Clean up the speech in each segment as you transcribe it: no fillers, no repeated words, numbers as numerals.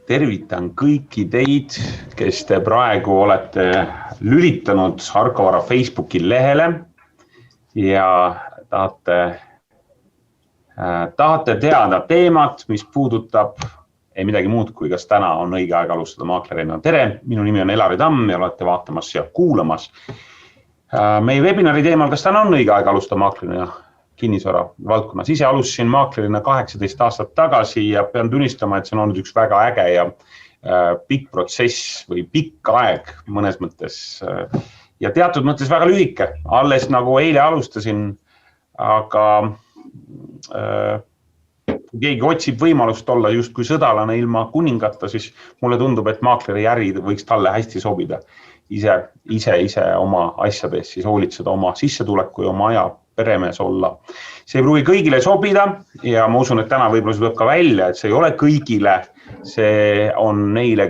Tervitan kõiki teid, kes te praegu olete lülitanud Arkovara Facebooki lehele ja tahate teada teemat, mis puudutab ei midagi muud, kui kas täna on õige aeg alustada maaklerina. Tere, minu nimi on Elari Tamm ja olete vaatamas ja kuulamas. Meie webinari teemal, kas täna on õige aeg alustada maaklerina kinnisvara valdkonnas. Ise alustasin maaklerina 18 aastat tagasi ja pean tunnistama, et see on olnud üks väga äge ja pikk protsess või pikk aeg mõnes mõttes ja teatud mõttes väga lühike. Alles nagu eile alustasin, aga kui keegi otsib võimalust olla justkui sõdalane ilma kuningata, siis mulle tundub, et maakleri äri võiks talle hästi sobida. Ise oma asjades, siis hoolitseda oma sissetuleku ja oma aja peremees olla. See ei pruugi kõigile sobida ja ma usun, et täna võib-olla see tuleb ka välja, et see ei ole kõigile. See on neile,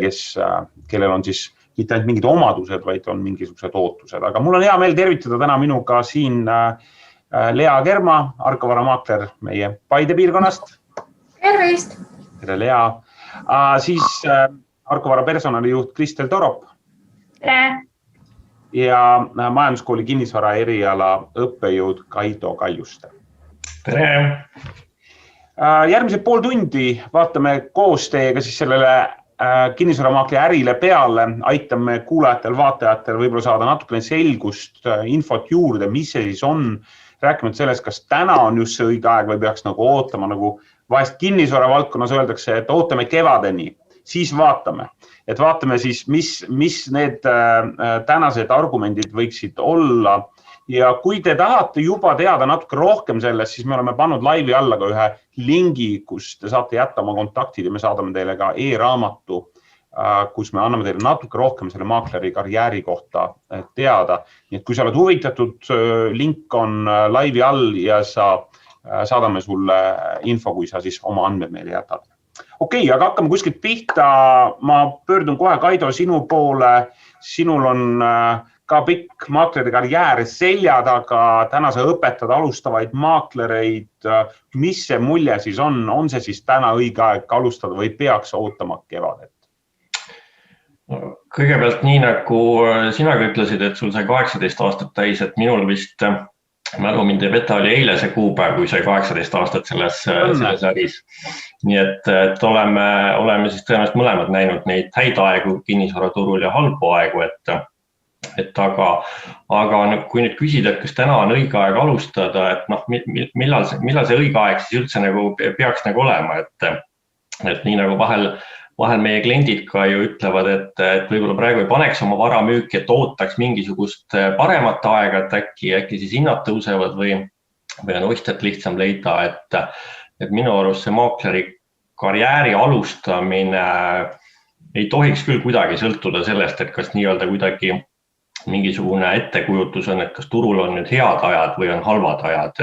kellel on siis mitte ainult mingid omadused, vaid on mingisugused ootused. Aga mul on hea meel tervitada täna minuga siin Lea Kerma, Arkovara maakler meie Paide piirkonnast. Tervist! Tere, Lea! Siis Arkovara personalijuht Kristel Torop. Tere! Ja majanduskooli kinnisvara eriala õppejõud Kaido Kaljuste. Tere! Järgmised pool tundi vaatame koos teiega siis sellele kinnisvaramaakli ärile peale, aitame kuulajatel, vaatajatel võib-olla saada natukene selgust, infot juurde, mis see siis on, rääkimata sellest, kas täna on just see õige aeg või peaks nagu ootama, nagu vahest kinnisvara valdkonnas öeldakse, et ootame kevadeni, siis vaatame. Et vaatame siis, mis need tänased argumendid võiksid olla. Ja kui te tahate juba teada natuke rohkem sellest, siis me oleme pannud laivi alla ka ühe lingi, kus te saate jätta oma kontaktid ja me saadame teile ka e-raamatu, kus me anname teile natuke rohkem selle maakleri karjääri kohta teada. Nii et kui sa oled huvitatud, link on laivi all ja saadame sulle info, kui sa siis oma andmed meile jätad. Okei, aga hakkame kuskilt pihta. Ma pöördun kohe, Kaido, sinu poole. Sinul on ka pikk maakleri karjäär selja taga. Täna sa õpetad alustavaid maaklereid. Mis see mulje siis on? On see siis täna õige aeg alustada või peaks ootama kevadet? Kõigepealt nii nagu sina ütlesid, et sul sai 18 aastat täis, et minul vist mälu mind ei peta, oli eile see kuupäev, kui sai 18 aastat selles äris. Nii et oleme siis tõenäoliselt mõlemad näinud neid häid aegu kinnisvaraturul ja halbu aegu, aga kui nüüd küsida, et kas täna on õige aeg alustada, et millal see õige aeg siis üldse nagu peaks nagu olema, et nii nagu vahel meie kliendid ka ju ütlevad, et võib-olla praegu ei paneks oma vara müüki, et ootaks mingisugust paremat aega, et äkki siis hinnad tõusevad või on ostjat lihtsam leida, et minu arust see maakleri karjääri alustamine ei tohiks küll kuidagi sõltuda sellest, et kas nii-öelda kuidagi mingisugune ettekujutus on, et kas turul on nüüd head ajad või on halvad ajad,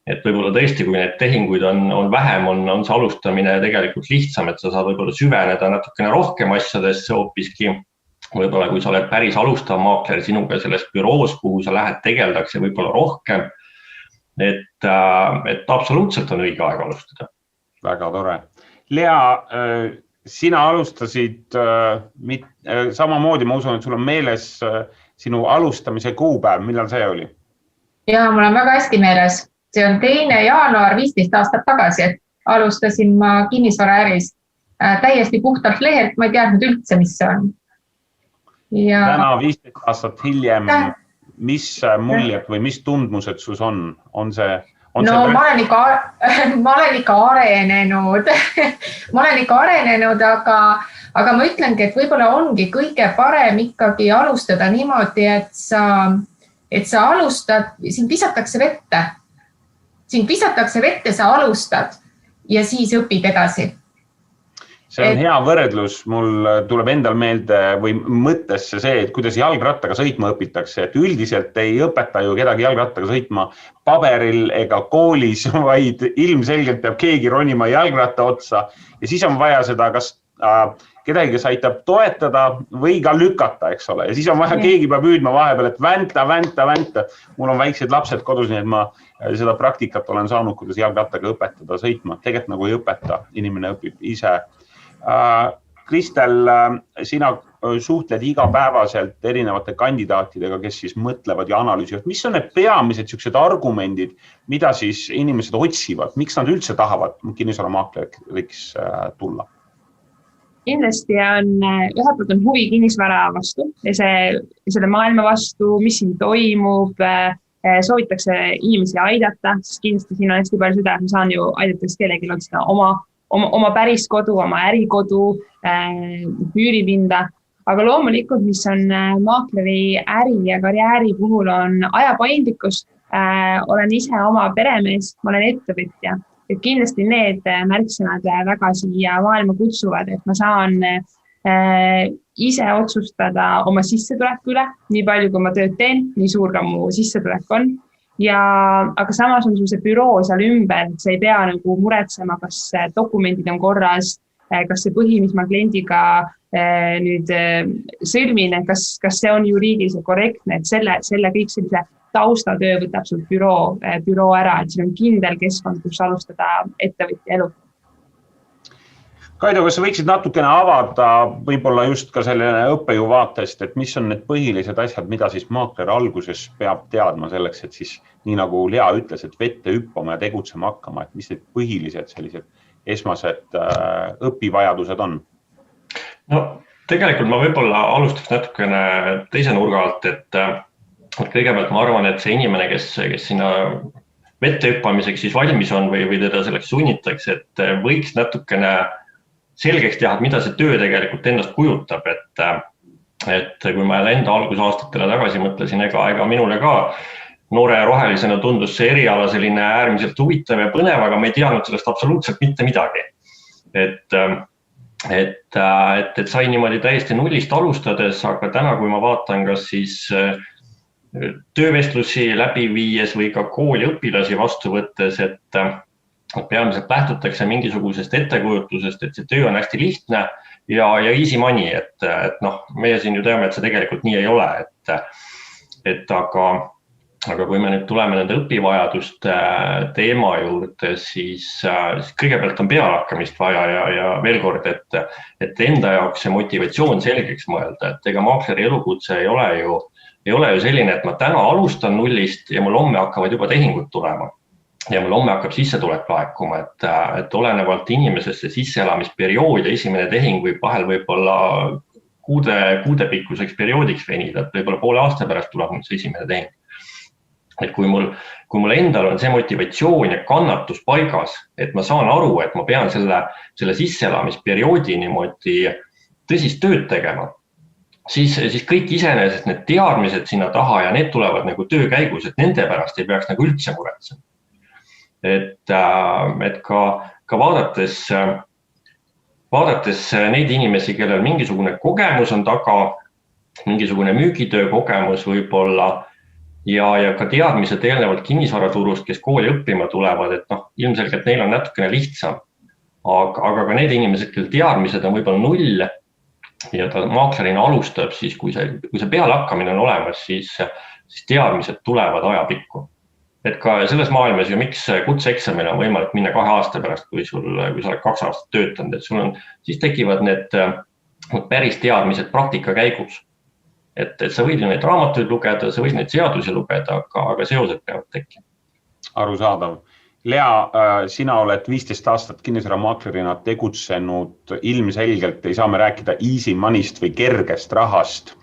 et võib-olla tõesti, kui need tehinguid on vähem, on see alustamine tegelikult lihtsam, et sa saad võib-olla süveneda natukene rohkem asjadesse hoopiski. Võib-olla kui sa oled päris alustav maakler sinuga selles büroos, kuhu sa lähed, tegeldakse võib-olla rohkem, et absoluutselt on õige aeg alustada. Väga tore. Lea, sina alustasid samamoodi, ma usun, et sul on meeles sinu alustamise kuupäev, millal see oli? Ja, mul on väga hästi meeles. See on 2. jaanuar 15 aastat tagasi, et alustasin ma kinnisvaraäris täiesti puhtalt lehelt, ma ei teadnud üldse, mis see on. Ja... Täna 15 aastat hiljem, mis muljed või mis tundmused sus on? Ma olen ikka arenenud, aga ma ütlengi, et võib-olla ongi kõige parem ikkagi alustada niimoodi, et sa alustad, sind visatakse vette, sa alustad ja siis õpid edasi. See on hea võrdlus, mul tuleb endal meelde või mõttesse see, et kuidas jalgrattaga sõitma õpitakse, et üldiselt ei õpeta ju kedagi jalgrattaga sõitma paberil ega koolis, vaid ilmselgelt peab keegi ronima jalgratta otsa ja siis on vaja seda kas kedagi, kes aitab toetada või ka lükata, eks ole. Ja siis on vaja, keegi peab hüüdma vahepeal, et vänta. Mul on väiksed lapsed kodus, nii et ma seda praktikat olen saanud, kuidas jalgrattaga õpetada sõitma. Tegelikult nagu ei õpeta, inimene õpib ise Kristel, sina suhtled igapäevaselt erinevate kandidaatidega, kes siis mõtlevad ja analüüsivad. Mis on need peamised sellised argumendid, mida siis inimesed otsivad? Miks nad üldse tahavad kinnisvaramakleriks tulla? Kindlasti on ühelt poolt on huvi kinnisvara vastu ja selle maailma vastu, mis siin toimub, soovitakse inimesi aidata, sest kindlasti siin on hästi palju seda, et ma saan ju aidata kellelgi otsida oma päris kodu, oma ärikodu, üüripinda, aga loomulikult, mis on maakleri äri ja karjääri puhul on ajapaindlikkus. Olen ise oma peremees, ma olen ettevõtja, et kindlasti need märksõnad väga siia maailma kutsuvad, et ma saan ise otsustada oma sissetuleku üle, nii palju kui ma tööd teen, nii suur ka mu sissetulek on. Aga samas on sul see büroo seal ümber, et sa ei pea nagu muretsema, kas dokumendid on korras, kas see põhi, mis ma kliendiga nüüd sõlmin, kas see on juriidiliselt korrektne, et selle kõik sellise taustatöö võtab sul büroo ära, et siin on kindel keskkond, kus alustada ettevõtja elu. Kaido, kas sa võiksid natukene avada võib-olla just ka selle õppejõu vaatest, et mis on need põhilised asjad, mida siis maakler alguses peab teadma selleks, et siis nii nagu Lea ütles, et vette hüppama ja tegutsema hakkama, et mis need põhilised sellised esmased õpivajadused on? No tegelikult ma võib-olla alustaks natukene teise nurga alt, et kõigepealt ma arvan, et see inimene, kes sinna vette hüppamiseks siis valmis on või teda selleks sunnitakse, et võiks natukene selgeks teha, et mida see töö tegelikult endast kujutab, et kui ma enda algusaastatele tagasi mõtlesin, ega minule ka noore rohelisena tundus see eriala selline äärmiselt huvitav ja põnev, aga ma ei teadnud sellest absoluutselt mitte midagi. Et sai niimoodi täiesti nullist alustades, aga täna, kui ma vaatan kas siis töövestlusi läbi viies või ka kooli õpilasi vastu võttes, et peamiselt lähtutakse mingisugusest ettekujutlusest, et see töö on hästi lihtne ja easy money, et meie siin ju teame, et see tegelikult nii ei ole, aga kui me nüüd tuleme nende õpivajaduste teema juurde, siis kõigepealt on pealehakkamist vaja ja veel kord, et enda jaoks see motivatsioon selgeks mõelda, et ega maakleri elukutse ei ole ju selline, et ma täna alustan nullist ja mul homme hakkavad juba tehingud tulema. Ja mul homme hakkab sissetulek laekuma, et olenevalt inimesest see sisseelamisperiood ja esimene tehing võib vahel võib-olla kuude pikkuseks perioodiks venida, et võib-olla poole aasta pärast tuleb mul see esimene tehing. Et kui mul endal on see motivatsioon ja kannatus paigas, et ma saan aru, et ma pean selle sisseelamisperioodi niimoodi tõsist tööd tegema, siis kõik iseenesest need teadmised sinna taha ja need tulevad nagu töö käigus, et nende pärast ei peaks nagu üldse muretsema. Et ka vaadates neid inimesi, kellel mingisugune kogemus on taga, mingisugune müügitöö kogemus võib-olla ja ka teadmised eelnevalt kinnisvaraturust, kes kooli õppima tulevad, et ilmselgelt neil on natukene lihtsam. Aga ka need inimesed, kel teadmised on võib-olla null ja ta maaklerina alustab, siis kui see pealehakkamine on olemas, siis teadmised tulevad ajapikku. Et ka selles maailmas ju miks kutseeksamil on võimalik minna 2 aasta pärast, kui sa oled 2 aastat töötanud, et siis tekivad need päris teadmised praktika käigus. Et sa võid ju neid raamatuid lugeda, sa võid neid seadusi lugeda, aga seosed peavad tekkima. Arusaadav. Lea, sina oled 15 aastat kinnisvaramaaklerina tegutsenud, ilmselgelt ei saa me rääkida easy money'st või kergest rahast.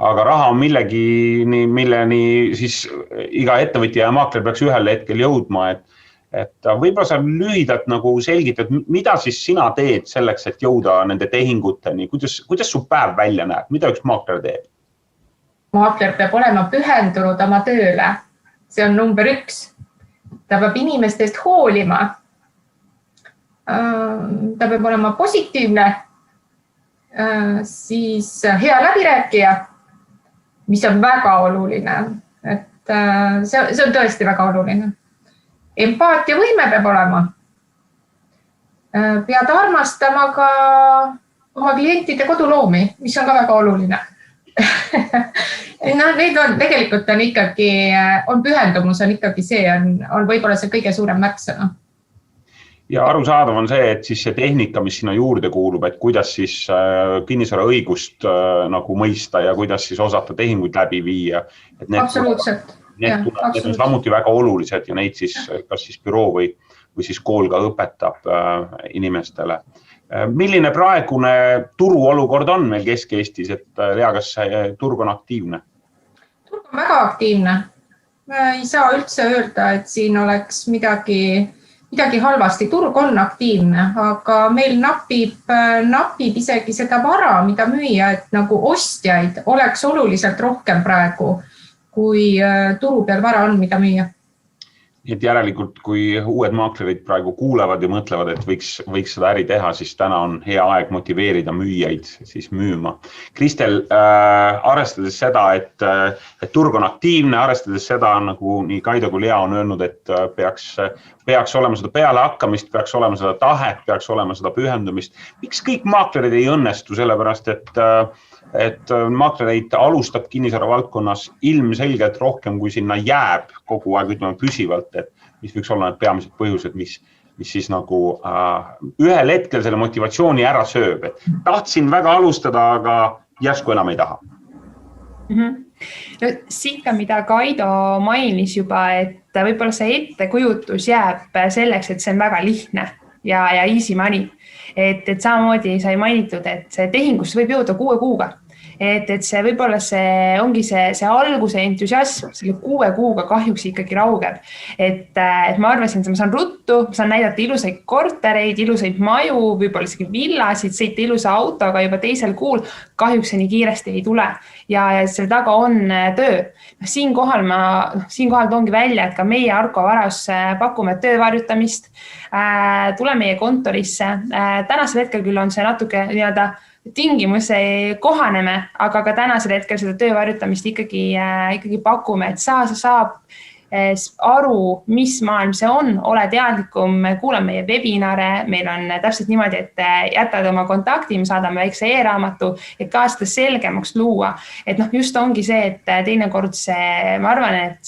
Aga raha on milleni siis iga ettevõtja ja maakler peaks ühel hetkel jõudma, et võib-olla sa lühidalt nagu selgitad, mida siis sina teed selleks, et jõuda nende tehinguteni, kuidas su päev välja näeb, mida üks maakler teeb? Maakler peab olema pühendunud oma tööle, see on number 1. Ta peab inimeste eest hoolima, ta peab olema positiivne, siis hea läbirääkija, mis on väga oluline, et see on tõesti väga oluline. Empaatiavõime peab olema. Pead armastama ka oma klientide koduloomi, mis on ka väga oluline. Need on tegelikult on ikkagi, pühendumus on ikkagi see, on võib-olla see kõige suurem märksõna. Ja arusaadav on see, et siis see tehnika, mis sinna juurde kuulub, et kuidas siis kinnisvara õigust nagu mõista ja kuidas siis osata tehinguid läbi viia. Et absoluutselt. Need on samuti väga olulised ja neid siis kas siis büroo või siis kool ka õpetab inimestele. Milline praegune turuolukord on meil Kesk-Eestis, et Lea, kas turg on aktiivne? Turg on väga aktiivne. Ei saa üldse öelda, et siin oleks midagi halvasti. Turg on aktiivne, aga meil napib isegi seda vara, mida müüa, et nagu ostjaid oleks oluliselt rohkem praegu, kui turu peal vara on, mida müüa. Et järelikult, kui uued maaklerid praegu kuulevad ja mõtlevad, et võiks seda äri teha, siis täna on hea aeg motiveerida müüjaid siis müüma. Kristel, arvestades seda, et turg on aktiivne, arvestades seda, nagu nii Kaido kui Lea on öelnud, et peaks olema seda pealehakkamist, peaks olema seda tahet, peaks olema seda pühendumist. Miks kõik maaklerid ei õnnestu, sellepärast, et maaklereid alustab kinnisvara valdkonnas ilmselgelt rohkem, kui sinna jääb kogu aeg, ütleme püsivalt, et mis võiks olla need peamised põhjused, mis siis nagu ühel hetkel selle motivatsiooni ära sööb. Et tahtsin väga alustada, aga järsku enam ei taha. No, siit ka, mida Kaido mainis juba, et võib-olla see ettekujutus jääb selleks, et see on väga lihtne ja easy money. Et samamoodi sai mainitud, et see tehingus võib jõuda 6 kuuga. Et see võib-olla ongi see alguse entusiasm, selle 6 kuuga kahjuks ikkagi raugeb. Et ma arvasin, et ma saan ruttu, ma saan näidata ilusaid kortereid, ilusaid maju, võib-olla isegi villasid, sõita ilusa autoga juba 2. kuul. Kahjuks see nii kiiresti ei tule ja selle taga on töö. Siinkohal toongi välja, et ka meie Arko Varas pakume töövarjutamist, tule meie kontorisse. Tänasel hetkel küll on see natuke tingimusi kohaneme, aga ka tänasel hetkel seda töövarjutamist ikkagi pakume, et saab aru, mis maailm see on, ole teadlikum, kuule meie webinare, meil on täpselt niimoodi, et jätad oma kontakti, me saadame väikse e-raamatu, et ka seda selgemaks luua. Et just ongi see, et teinekord ma arvan, et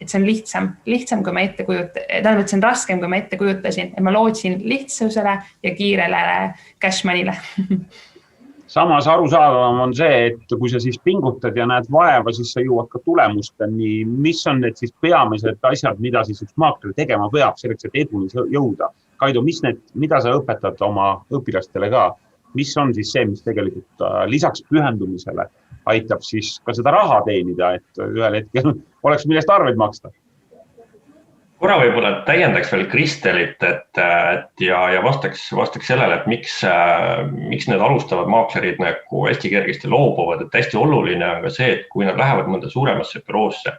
see on lihtsam, kui ma ette tähendab, et see on raskem, kui ma ette kujutasin, et ma lootsin lihtsusele ja kiirele cash money'le. Samas arusaadavam on see, et kui sa siis pingutad ja näed vaeva, siis sa jõuad ka tulemusteni. Mis on need siis peamised asjad, mida siis üks maakler tegema peab selleks, et eduni jõuda? Kaido, mida sa õpetad oma õpilastele ka? Mis on siis see, mis tegelikult lisaks pühendumisele aitab siis ka seda raha teenida, et ühel hetkel oleks millest arveid maksta? Korra võib-olla täiendaks veel Kristelit ja vastaks sellele, et miks need alustavad maaklerid nagu hästi kergesti loobuvad, et hästi oluline on ka see, et kui nad lähevad mõnda suuremasse büroosse,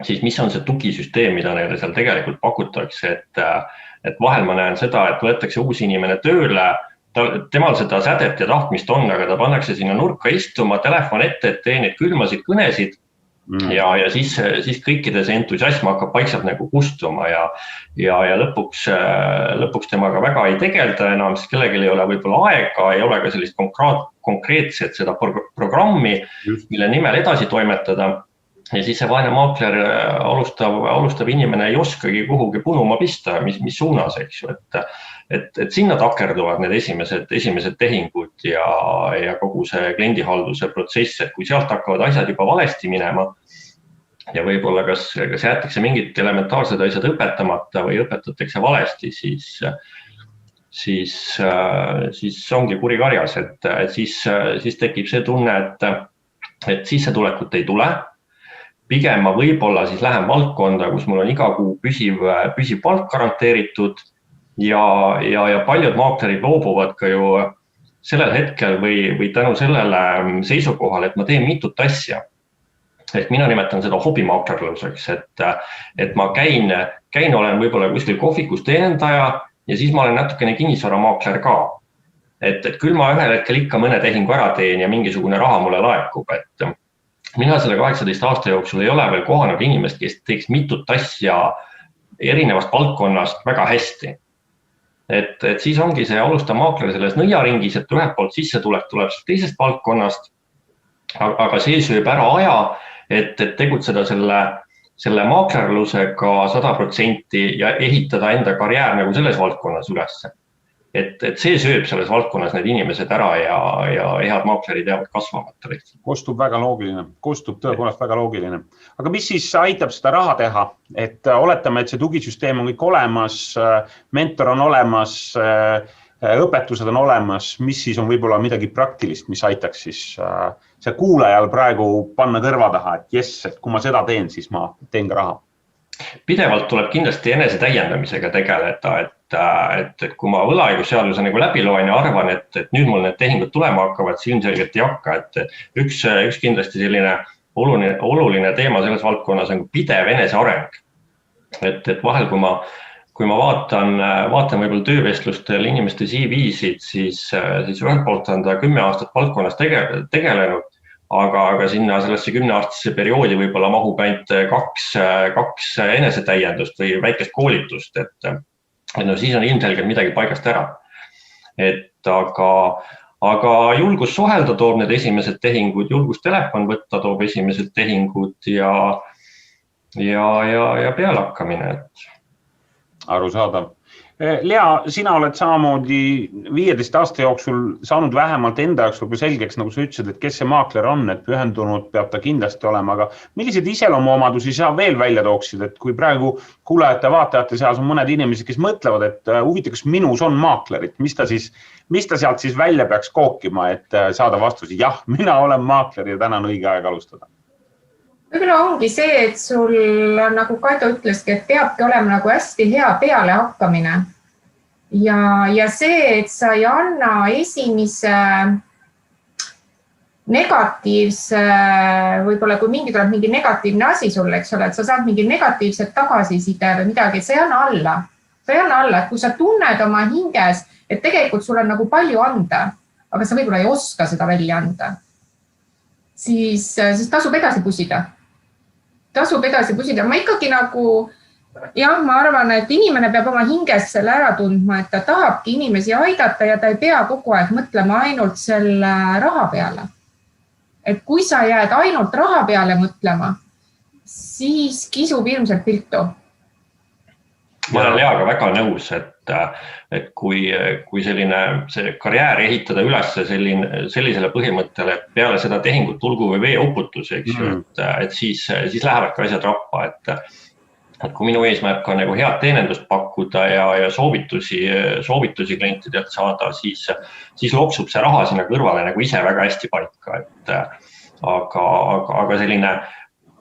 siis mis on see tugisüsteem, mida neile seal tegelikult pakutakse, et vahel ma näen seda, et võetakse uus inimene tööle, temal seda sädet ja tahtmist on, aga ta pannakse sinna nurka istuma, telefon ette, et tee neid külmasid kõnesid ja siis kõikide see entusiasm hakkab vaikselt nagu kustuma ja lõpuks temaga väga ei tegelda enam, sest kellelgi ei ole võib-olla aega, ei ole ka sellist konkreetset seda programmi, mille nimel edasi toimetada. Ja siis see vaene maakler alustav inimene ei oskagi kuhugi punuma pista, mis suunas, eks ju, et sinna takerduvad need esimesed tehingud ja kogu see kliendihalduse protsess, et kui sealt hakkavad asjad juba valesti minema ja võib-olla kas jäetakse mingid elementaarsed asjad õpetamata või õpetatakse valesti, siis ongi kuri karjas, et siis tekib see tunne, et sissetulekut ei tule. Pigem ma võib-olla siis lähen valdkonda, kus mul on iga kuu püsiv palk garanteeritud ja paljud maaklerid loobuvad ka ju sellel hetkel või tänu sellele seisukohal, et ma teen mitut asja. Ehk mina nimetan seda hobimaaklerluseks, et ma käin, olen võib-olla kuskil kohvikus teenendaja ja siis ma olen natukene kinnisvaramaakler ka. Et küll ma ühel hetkel ikka mõne tehingu ära teen ja mingisugune raha mulle laekub, et mina selle 18 aasta jooksul ei ole veel kohanud inimest, kes teeks mitut asja erinevast valdkonnast väga hästi. Et siis ongi see alustav maakler selles nõiaringis, et ühelt poolt sissetulek tuleb teisest valdkonnast, aga see sööb ära aja, et tegutseda selle selle maaklerlusega 100% ja ehitada enda karjäär nagu selles valdkonnas ülesse. Et see sööb selles valdkonnas need inimesed ära ja head maaklerid jäävad kasvamata lihtsalt. Kostub tõepoolest väga loogiline. Aga mis siis aitab seda raha teha? Et oletame, et see tugisüsteem on kõik olemas, mentor on olemas, õpetused on olemas, mis siis on võib-olla midagi praktilist, mis aitaks siis see kuulajal praegu panna kõrva taha, et jess, et kui ma seda teen, siis ma teen ka raha. Pidevalt tuleb kindlasti enese täiendamisega tegeleda, et kui ma võlaõigusseaduse nagu läbi loen ja arvan, et nüüd mul need tehingud tulema hakkavad, siis ilmselgelt ei hakka, et üks kindlasti selline oluline teema selles valdkonnas on pidev eneseareng. Et vahel, kui ma vaatan võib-olla töövestlustel inimeste CV-sid, siis ühelt poolt on ta 10 aastat valdkonnas tegelenud, aga sinna sellesse 10-aastase perioodi võib-olla mahub ainult kaks enesetäiendust või väikest koolitust, et no siis on ilmselgelt midagi paigast ära. Aga julgus suhelda toob need esimesed tehingud, julgus telefon võtta toob esimesed tehingud ja pealehakkamine. Arusaadav. Lea, sina oled samamoodi 15 aasta jooksul saanud vähemalt enda jaoks selgeks, nagu sa ütlesid, et kes see maakler on, et pühendunud peab ta kindlasti olema, aga milliseid iseloomuomadusi sa veel välja tooksid, et kui praegu kuulajate vaatajate seas on mõned inimesed, kes mõtlevad, et huvitav, kas minus on maaklerit, mis ta sealt siis välja peaks kookima, et saada vastusi, jah, mina olen maakler ja täna on õige aeg alustada. Võib-olla ongi see, et sul, nagu Kaido ütleski, et peabki olema nagu hästi hea pealehakkamine. Ja see, et sa ei anna esimese negatiivse, võib-olla kui tuleb mingi negatiivne asi sulle, eks ole, et sa saad mingi negatiivset tagasiside või midagi, et sa ei anna alla. Sa ei anna alla, et kui sa tunned oma hinges, et tegelikult sul on nagu palju anda, aga sa võib-olla ei oska seda välja anda, siis tasub edasi pusida. Ma ikkagi nagu, jah, ma arvan, et inimene peab oma hinges selle ära tundma, et ta tahabki inimesi aidata ja ta ei pea kogu aeg mõtlema ainult selle raha peale. Et kui sa jääd ainult raha peale mõtlema, siis kisub ilmselt piltu. Ma olen Leaga väga nõus, et kui see karjäär ehitada üles sellisele põhimõttele, et peale seda tehingut tulgu või veeuputus, et siis lähevad ka asjad rappa, et kui minu eesmärk on nagu head teenendust pakkuda ja soovitusi klientidelt saada, siis loksub see raha sinna kõrvale nagu ise väga hästi paika, aga selline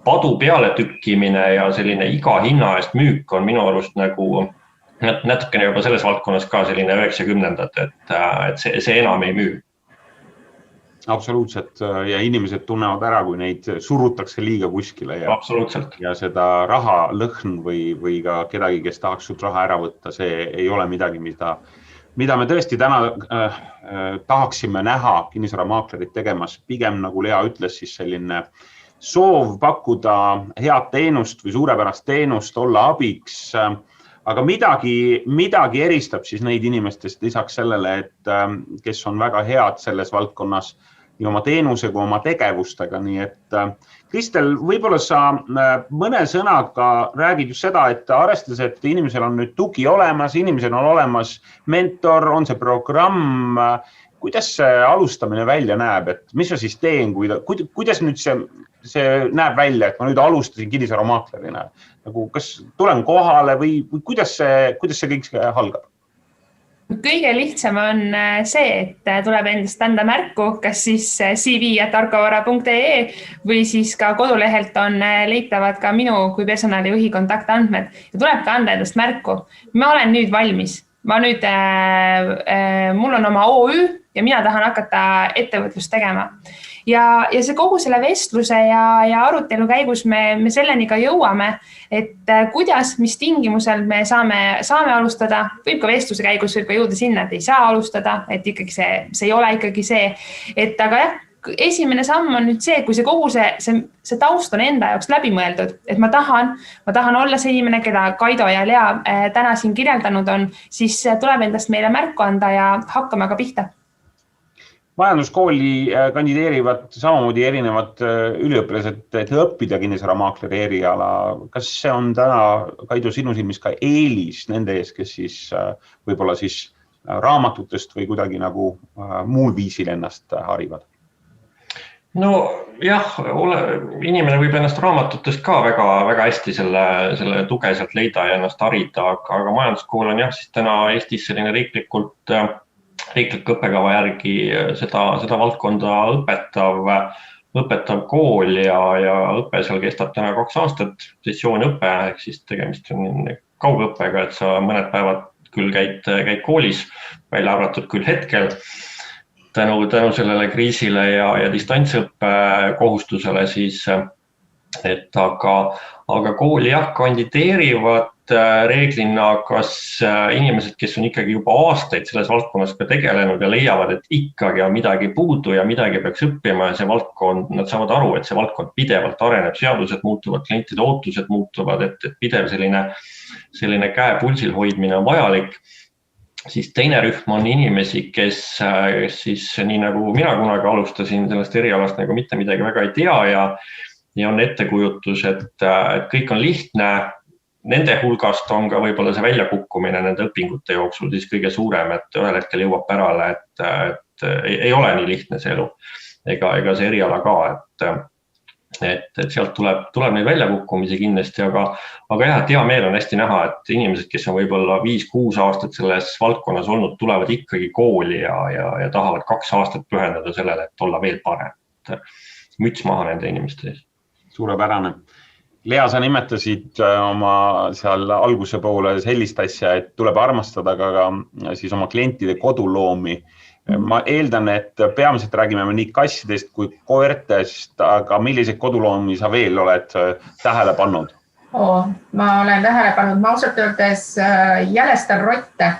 padu peale tükkimine ja selline iga hinna eest müük on minu arust nagu natukene juba selles valdkonnas ka selline 90-ndad, et see enam ei müü. Absoluutselt ja inimesed tunnevad ära, kui neid surutakse liiga kuskile ja seda raha lõhn või ka kedagi, kes tahaks sult raha ära võtta, see ei ole midagi, mida me tõesti täna tahaksime näha kinnisvaramaaklerit tegemas. Pigem, nagu Lea ütles, siis selline soov pakkuda head teenust või suurepärast teenust, olla abiks, aga midagi eristab siis neid inimestest lisaks sellele, et kes on väga head selles valdkonnas nii oma teenuse kui oma tegevustega. Nii et Kristel, võib-olla sa mõne sõnaga räägid just seda, et arvestades, et inimesel on nüüd tugi olemas, inimesel on olemas mentor, on see programm, kuidas see alustamine välja näeb, et mis ma siis teen, kuidas nüüd see näeb välja, et ma nüüd alustasin kinnisvaramaaklerina, nagu kas tulen kohale või kuidas see kõik algab? Kõige lihtsam on see, et tuleb endast anda märku, kas siis cv@arkovara.ee või siis ka kodulehelt on leitavad ka minu kui personalijuhi kontaktandmed ja tuleb ka anda endast märku. Ma olen nüüd valmis. Mul on oma OÜ ja mina tahan hakata ettevõtlust tegema. Ja see kogu selle vestluse ja arutelu käigus me selleni ka jõuame, et kuidas, mis tingimusel me saame alustada, võib ka vestluse käigus võib ka jõuda sinna, et ei saa alustada, et ikkagi see ei ole ikkagi see, et aga jah, esimene samm on nüüd see, kui see kogu see taust on enda jaoks läbi mõeldud, et ma tahan olla see inimene, keda Kaido ja Lea täna siin kirjeldanud on, siis tuleb endast meile märku anda ja hakkame ka pihta. majanduskooli kandideerivad samamoodi erinevad üliõpilased, et õppida kinnisvaramaakleri eriala. Kas see on täna, Kaido, sinu silmis ka eelis nende ees, kes siis võib-olla siis raamatutest või kuidagi nagu muul viisil ennast harivad? No jah, inimene võib ennast raamatutest ka väga hästi selle tuge sealt leida ja ennast harida, aga majanduskool on jah, siis täna Eestis selline riikliku õppekava järgi seda valdkonda õpetav kool ja õpe seal kestab täna 2 aastat, sessiooniõpe, ehk siis tegemist on kaugõppega, et sa mõned päevad küll käid koolis, välja arvatud küll hetkel, tänu sellele kriisile ja distantsõppe kohustusele siis, et aga kooli jah, kandideerivad reeglina kas inimesed, kes on ikkagi juba aastaid selles valdkonnas ka tegelenud ja leiavad, et ikkagi on midagi puudu ja midagi peaks õppima ja see valdkond, nad saavad aru, et see valdkond pidevalt areneb, seadused muutuvad, klientide ootused muutuvad, et pidev selline käe pulsil hoidmine on vajalik. Siis teine rühm on inimesi, kes siis nii nagu mina kunagi alustasin sellest erialast nagu mitte midagi väga ei tea ja on ettekujutus, et kõik on lihtne. Nende hulgast on ka võib-olla see väljakukkumine nende õpingute jooksul siis kõige suurem, et ühel hetkel jõuab pärale, et ei ole nii lihtne see elu ega see eriala ka, et sealt tuleb neid väljakukkumisi kindlasti, aga jah, et hea meel on hästi näha, et inimesed, kes on võib-olla 5-6 aastat selles valdkonnas olnud, tulevad ikkagi kooli ja tahavad 2 aastat pühendada sellele, et olla veel parem. Müts maha nende inimeste ees. Suurepärane. Lea, sa nimetasid oma seal alguse poole sellist asja, et tuleb armastada ka siis oma klientide koduloomi. Ma eeldan, et peamiselt räägime nii kassidest kui koertest, aga milliseid koduloomi sa veel oled tähele pannud? Ma olen tähele pannud, ma ausalt öeldes jälestan rotte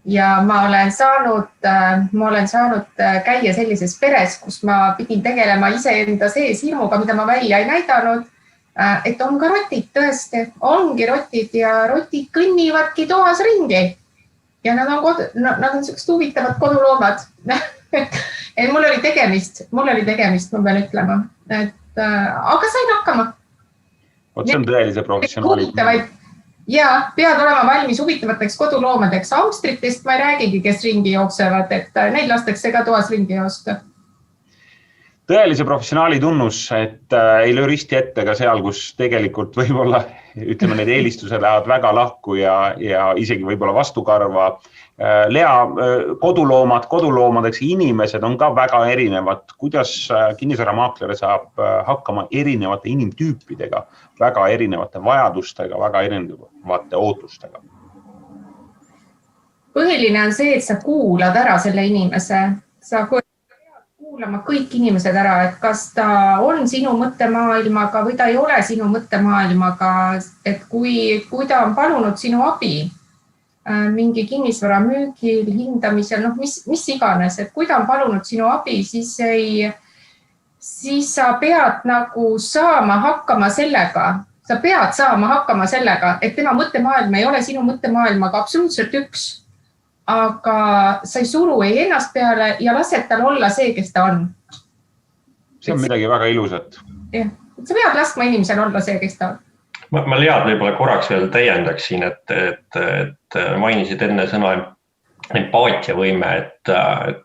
ja ma olen saanud käia sellises peres, kus ma pidin tegelema iseenda sees hirmuga, mida ma välja ei näidanud. Et on ka rotid tõesti, ongi rotid ja rotid kõnnivadki toas ringi ja nad on sellised huvitavad koduloomad. Mul oli tegemist, ma pean ütlema, aga sain hakkama. See on tõelise professionaali. Ja pead olema valmis huvitavateks koduloomadeks. Amstritest ma ei räägigi, kes ringi jooksevad, et neid lastakse ka toas ringi joosta. Tõelise professionaali tunnus, et ei löö risti ette ka seal, kus tegelikult võib-olla, ütleme, need eelistused lähevad väga lahku ja isegi võib-olla vastukarva. Lea, koduloomadeks inimesed on ka väga erinevad. Kuidas kinnisvaramaakler saab hakkama erinevate inimtüüpidega, väga erinevate vajadustega, väga erinevate ootustega? Põhiline on see, et sa kuulad ära selle inimese. Sa kuulama kõik inimesed ära, et kas ta on sinu mõttemaailmaga või ta ei ole sinu mõttemaailmaga, et kui ta on palunud sinu abi mingi kinnisvara müügil, hindamisel, mis iganes, et kui ta on palunud sinu abi, siis sa pead nagu saama hakkama sellega, et tema mõttemaailm ei ole sinu mõttemaailmaga absoluutselt üks. Aga sa ei suru ei ennast peale ja lased tal olla see, kes ta on. See on midagi väga ilusat. Jah, sa pead laskma inimesel olla see, kes ta on. Ma Lead võib-olla korraks veel täiendaksin, et mainisid enne sõna empaatiavõime, et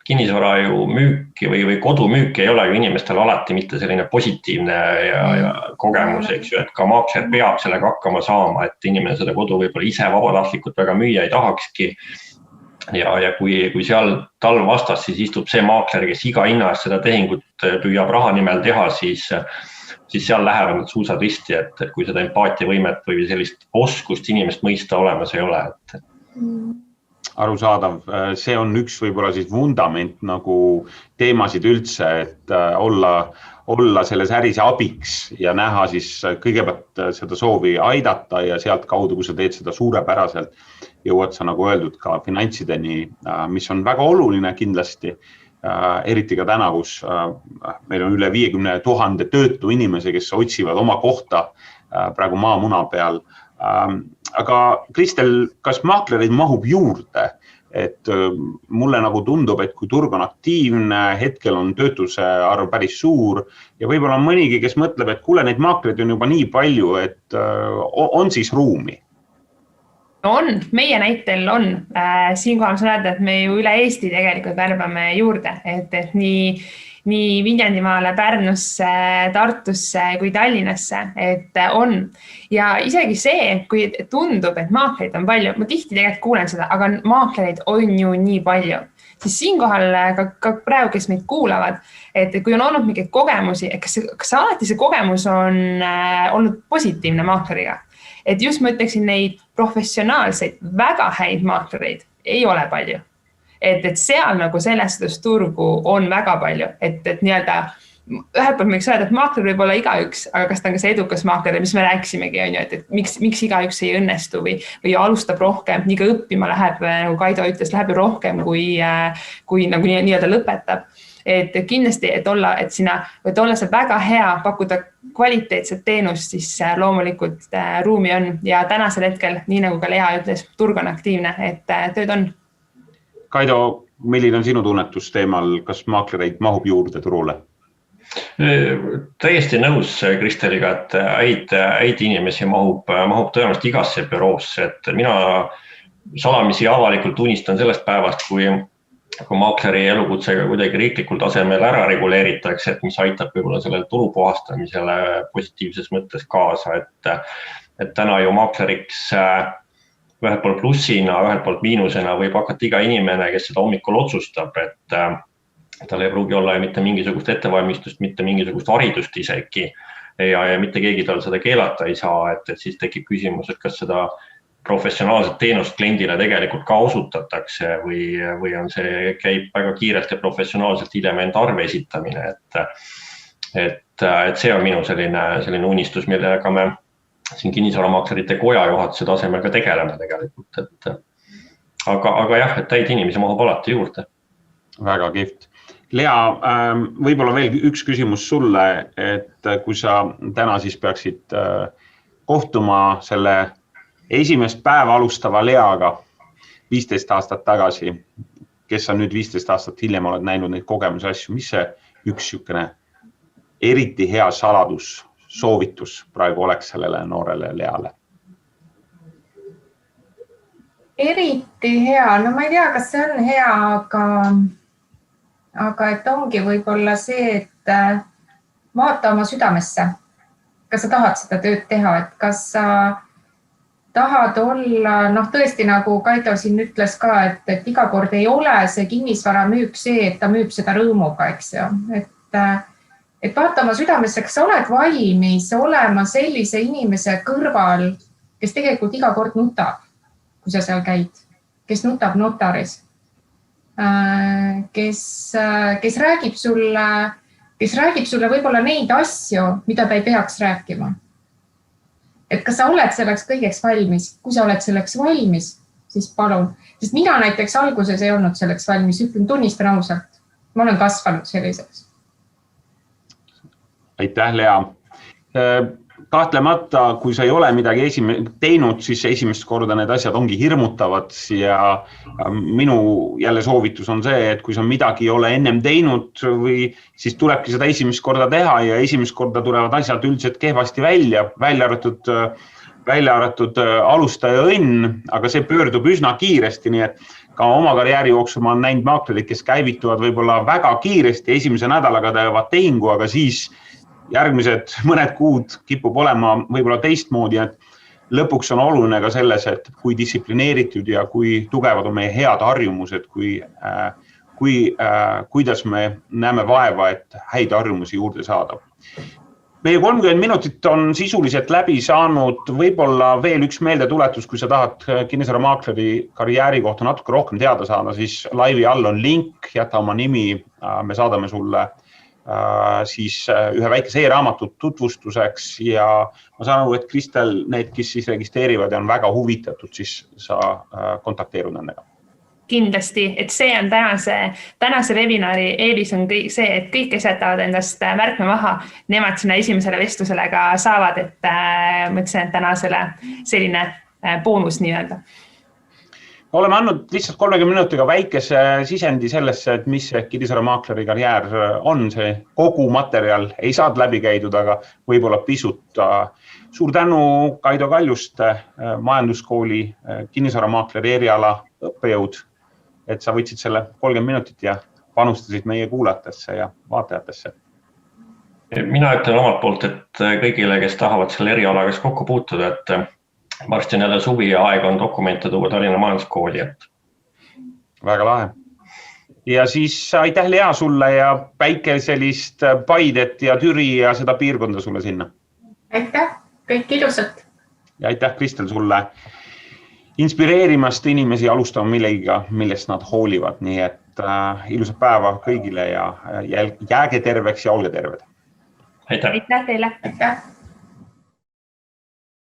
kinnisvara ju müüki või kodumüüki ei ole ju inimestel alati mitte selline positiivne ja kogemus, eks ju, et ka maakler peab sellega hakkama saama, et inimene seda kodu võib-olla ise vabatahtlikult väga müüa ei tahakski. Ja kui seal tal vastas, siis istub see maakler, kes iga hinna eest seda tehingut püüab raha nimel teha, siis seal lähevad need suusad risti, et kui seda empaatiavõimet või sellist oskust inimest mõista olemas ei ole. Arusaadav. See on üks võib-olla siis vundament nagu teemasid üldse, et olla selles äris abiks ja näha siis kõigepealt seda soovi aidata ja sealt kaudu, kui sa teed seda suurepäraselt, jõuad sa nagu öeldud ka finantsideni, mis on väga oluline kindlasti, eriti ka täna, kus meil on üle 50 000 töötu inimese, kes otsivad oma kohta praegu maamuna peal. Aga Kristel, kas maaklereid mahub juurde et mulle nagu tundub, et kui turg on aktiivne, hetkel on töötuse arv päris suur ja võib-olla on mõnigi, kes mõtleb, et kuule, neid maakleid on juba nii palju, et on siis ruumi? On, meie näitel on. Siinkohal saan öelda, et me ju üle Eesti tegelikult värbame juurde, et nii Viljandimaale, Pärnusse, Tartusse kui Tallinnasse, et on. Ja isegi see, kui tundub, et maakleid on palju, ma tihti tegelikult kuulen seda, aga maakleid on ju nii palju. Siis siinkohal ka praegu, kes meid kuulavad, et kui on olnud mingeid kogemusi, et kas alati see kogemus on olnud positiivne maakleriga? Et just ma ütleksin, neid professionaalseid, väga häid maaklereid ei ole palju. Et seal nagu selles turgu on väga palju, et nii-öelda ühelt poolt võiks öelda, et maakler võib olla igaüks, aga kas ta on ka see edukas maakler, mis me rääkisimegi, on ju, et miks igaüks ei õnnestu või alustab rohkem, nii ka õppima läheb, nagu Kaido ütles, läheb ju rohkem, kui nagu nii-öelda lõpetab. Et kindlasti, et sina võid olla see väga hea, pakkuda kvaliteetset teenust, siis loomulikult ruumi on ja tänasel hetkel, nii nagu ka Lea ütles, turg on aktiivne, et tööd on. Kaido, milline on sinu tunnetus teemal, kas maaklereid mahub juurde turule? Täiesti nõus Kristeliga, et häid inimesi mahub tõenäoliselt igasse büroosse, et mina salamisi avalikult unistan sellest päevast, kui maakleri elukutsega kuidagi riiklikul tasemel ära reguleeritakse, et mis aitab võib-olla sellele turu puhastamisele positiivses mõttes kaasa, et täna ju maakleriks ühelt poolt plussina, ühelt poolt miinusena võib hakata iga inimene, kes seda hommikul otsustab, et tal ei pruugi olla mitte mingisugust ettevalmistust, mitte mingisugust haridust isegi ja mitte keegi tal seda keelata ei saa, et siis tekib küsimus, et kas seda professionaalset teenust kliendile tegelikult ka osutatakse või on see käib väga kiirelt ja professionaalselt hiljem enda arve esitamine, et see on minu selline unistus, millega me siin kinnisvaramaaklerite koja juhatuse tasemel ka tegeleme tegelikult, aga jah, et täid inimesi mahub alati juurde. Väga kihvt. Lea, võib-olla veel üks küsimus sulle, et kui sa täna siis peaksid kohtuma selle esimest päeva alustava Leaga 15 aastat tagasi, kes on nüüd 15 aastat hiljem oled näinud neid kogemusi asju, mis see üks niisugune eriti hea saladus, soovitus praegu oleks sellele noorele Leale? Eriti hea, no ma ei tea, kas see on hea, aga et ongi võib-olla see, et vaata oma südamesse, kas sa tahad seda tööd teha, et kas sa tahad olla, tõesti nagu Kaido siin ütles ka, et iga kord ei ole see kinnisvara müük see, et ta müüb seda rõõmuga, eks ju. Et vaata oma südamesse, kas sa oled valmis olema sellise inimese kõrval, kes tegelikult iga kord nutab, kui sa seal käid, kes nutab notaris, kes räägib sulle võib-olla neid asju, mida ta ei peaks rääkima. Et kas sa oled selleks kõigeks valmis? Kui sa oled selleks valmis, siis palun. Sest mina näiteks alguses ei olnud selleks valmis, tunnistan ausalt. Ma olen kasvanud selliseks. Aitäh, Lea. Kahtlemata, kui sa ei ole midagi teinud, siis esimest korda need asjad ongi hirmutavad ja minu jälle soovitus on see, et kui sa midagi ei ole ennem teinud või siis tulebki seda esimest korda teha ja esimest korda tulevad asjad üldiselt kehvasti välja arvatud alustaja õnn, aga see pöördub üsna kiiresti, nii et ka oma karjääri jooksul ma olen näinud maaklerid, kes käivituvad võib-olla väga kiiresti, esimese nädalaga teevad tehingu, aga siis järgmised mõned kuud kipub olema võib-olla teistmoodi, et lõpuks on oluline ka selles, et kui distsiplineeritud ja kui tugevad on meie head harjumused, kuidas me näeme vaeva, et häid harjumusi juurde saada. Meie 30 minutit on sisuliselt läbi saanud, võib-olla veel üks meeldetuletus, kui sa tahad kinnisvaramaakleri karjääri kohta natuke rohkem teada saada, siis laivi all on link, jäta oma nimi, me saadame sulle siis ühe väikese e-raamatut tutvustuseks ja ma saan aru, et Kristel, need, kes siis registreerivad ja on väga huvitatud, siis sa kontakteerud nendega. Kindlasti, et see on tänase webinari eelis on see, et kõik, kes jätavad endast märkme maha, nemad sinna esimesele vestlusele ka saavad, et mõtlesin, et tänasele selline boonus nii-öelda. oleme andnud lihtsalt 30 minutiga väikese sisendi sellesse, et mis see kinnisvaramaakleri karjäär on. See kogu materjal ei saanud läbi käidud, aga võib-olla pisut. Suur tänu Kaido Kaljuste, majanduskooli kinnisvaramaakleri eriala õppejõud, et sa võtsid selle 30 minutit ja panustasid meie kuulajatesse ja vaatajatesse. Mina ütlen omalt poolt, et kõigile, kes tahavad selle erialaga kokku puutuda, et varsti on jälle suvi ja aeg on dokumente tuua Tallinna majanduskooli. Väga lahe. Ja siis aitäh Lea sulle ja päikeselist Paidet ja Türi ja seda piirkonda sulle sinna. Aitäh, kõik ilusat. Ja aitäh Kristel sulle inspireerimast inimesi alustama millegiga, millest nad hoolivad. Nii et ilusat päeva kõigile ja jääge terveks ja olge terved. Aitäh. Aitäh teile. Aitäh.